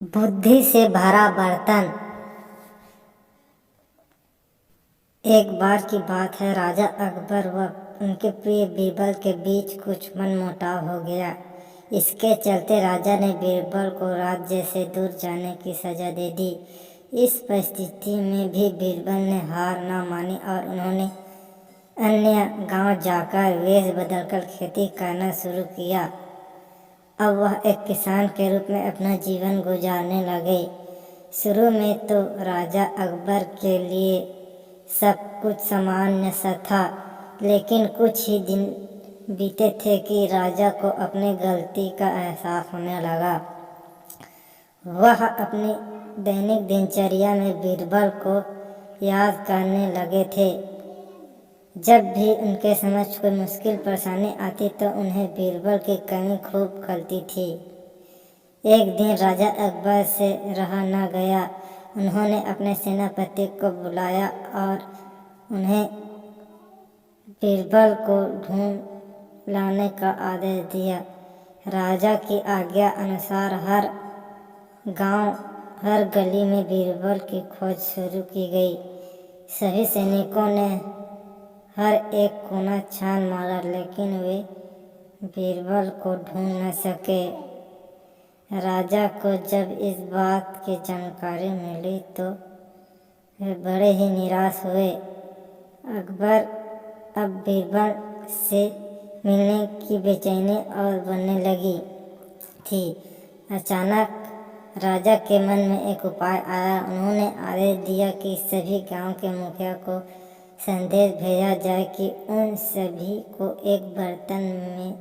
बुद्धि से भरा बर्तन। एक बार की बात है, राजा अकबर व उनके प्रिय बीरबल के बीच कुछ मनमुटाव हो गया। इसके चलते राजा ने बीरबल को राज्य से दूर जाने की सजा दे दी। इस परिस्थिति में भी बीरबल ने हार न मानी और उन्होंने अन्य गांव जाकर वेश बदलकर खेती करना शुरू किया। अब वह एक किसान के रूप में अपना जीवन गुजारने लगे। शुरू में तो राजा अकबर के लिए सब कुछ सामान्य सा था, लेकिन कुछ ही दिन बीते थे कि राजा को अपनी गलती का एहसास होने लगा। वह अपनी दैनिक दिनचर्या में बीरबल को याद करने लगे थे। जब भी उनके समझ कोई मुश्किल परेशानी आती तो उन्हें बीरबल की कमी खूब खलती थी। एक दिन राजा अकबर से रहा न गया। उन्होंने अपने सेनापति को बुलाया और उन्हें बीरबल को ढूंढ लाने का आदेश दिया। राजा की आज्ञा अनुसार हर गांव, हर गली में बीरबल की खोज शुरू की गई। सभी सैनिकों ने हर एक कोना छान मारा, लेकिन वे बीरबल को ढूंढ न सके। राजा को जब इस बात की जानकारी मिली तो वे बड़े ही निराश हुए। अकबर अब बीरबल से मिलने की बेचैनी और बढ़ने लगी थी। अचानक राजा के मन में एक उपाय आया। उन्होंने आदेश दिया कि सभी गांव के मुखिया को संदेश भेजा जाए कि उन सभी को एक बर्तन में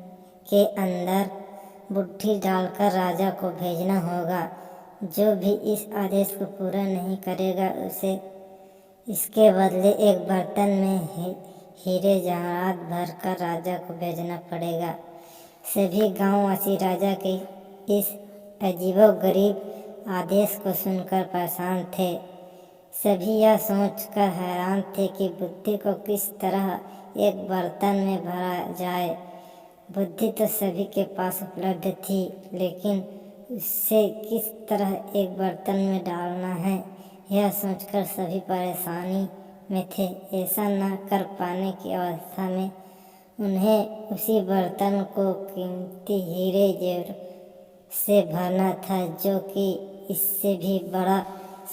के अंदर बुद्धि डालकर राजा को भेजना होगा। जो भी इस आदेश को पूरा नहीं करेगा उसे इसके बदले एक बर्तन में हीरे जवाहरात भरकर राजा को भेजना पड़ेगा। सभी गांववासी राजा के इस अजीबोगरीब आदेश को सुनकर परेशान थे। सभी यह सोचकर हैरान थे कि बुद्धि को किस तरह एक बर्तन में भरा जाए। बुद्धि तो सभी के पास उपलब्ध थी, लेकिन उससे किस तरह एक बर्तन में डालना है, यह सोचकर सभी परेशानी में थे। ऐसा न कर पाने की अवस्था में उन्हें उसी बर्तन को कीमती हीरे जेवर से भरना था, जो कि इससे भी बड़ा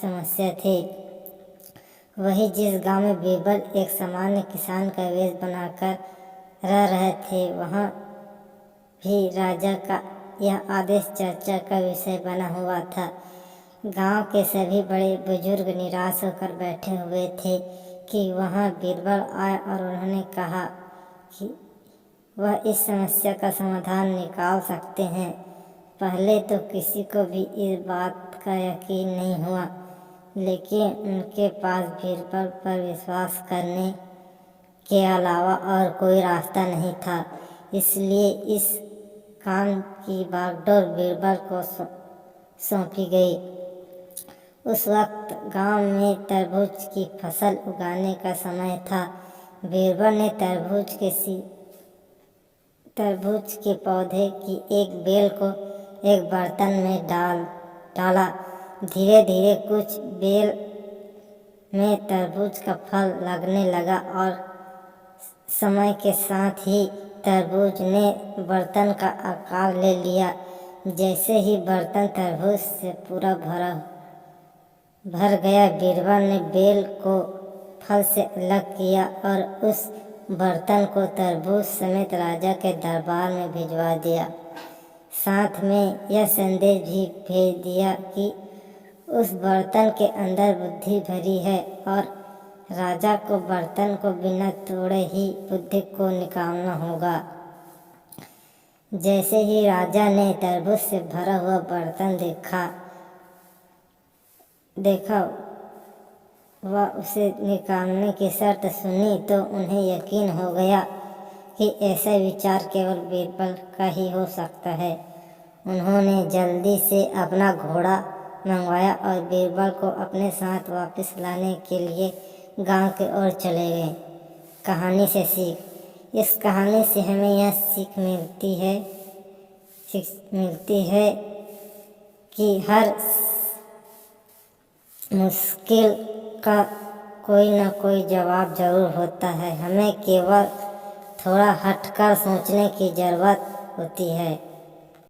समस्या थी। वही जिस गांव में बीरबल एक सामान्य किसान का वेश बनाकर रह रहे थे, वहाँ भी राजा का यह आदेश चर्चा का विषय बना हुआ था। गांव के सभी बड़े बुजुर्ग निराश होकर बैठे हुए थे कि वहाँ बीरबल आए और उन्होंने कहा कि वह इस समस्या का समाधान निकाल सकते हैं। पहले तो किसी को भी इस बात का यकीन नहीं हुआ, लेकिन उनके पास बीरबल पर विश्वास करने के अलावा और कोई रास्ता नहीं था। इसलिए इस काम की बागडोर बीरबल को सौंपी गई। उस वक्त गांव में तरबूज की फसल उगाने का समय था। बीरबल ने तरबूज के पौधे की एक बेल को एक बर्तन में डाला। धीरे धीरे कुछ बेल में तरबूज का फल लगने लगा और समय के साथ ही तरबूज ने बर्तन का आकार ले लिया। जैसे ही बर्तन तरबूज से पूरा भर गया, बीरबल ने बेल को फल से अलग किया और उस बर्तन को तरबूज समेत राजा के दरबार में भिजवा दिया। साथ में यह संदेश भी भेज दिया कि उस बर्तन के अंदर बुद्धि भरी है और राजा को बर्तन को बिना तोड़े ही बुद्धि को निकालना होगा। जैसे ही राजा ने तरबूज से भरा हुआ बर्तन देखा व उसे निकालने की शर्त सुनी तो उन्हें यकीन हो गया कि ऐसा विचार केवल बीरबल का ही हो सकता है। उन्होंने जल्दी से अपना घोड़ा मंगवाया और बीरबल को अपने साथ वापस लाने के लिए गांव की ओर चले गए। कहानी से सीख। इस कहानी से हमें यह सीख मिलती है कि हर मुश्किल का कोई न कोई जवाब जरूर होता है। हमें केवल थोड़ा हटकर सोचने की ज़रूरत होती है।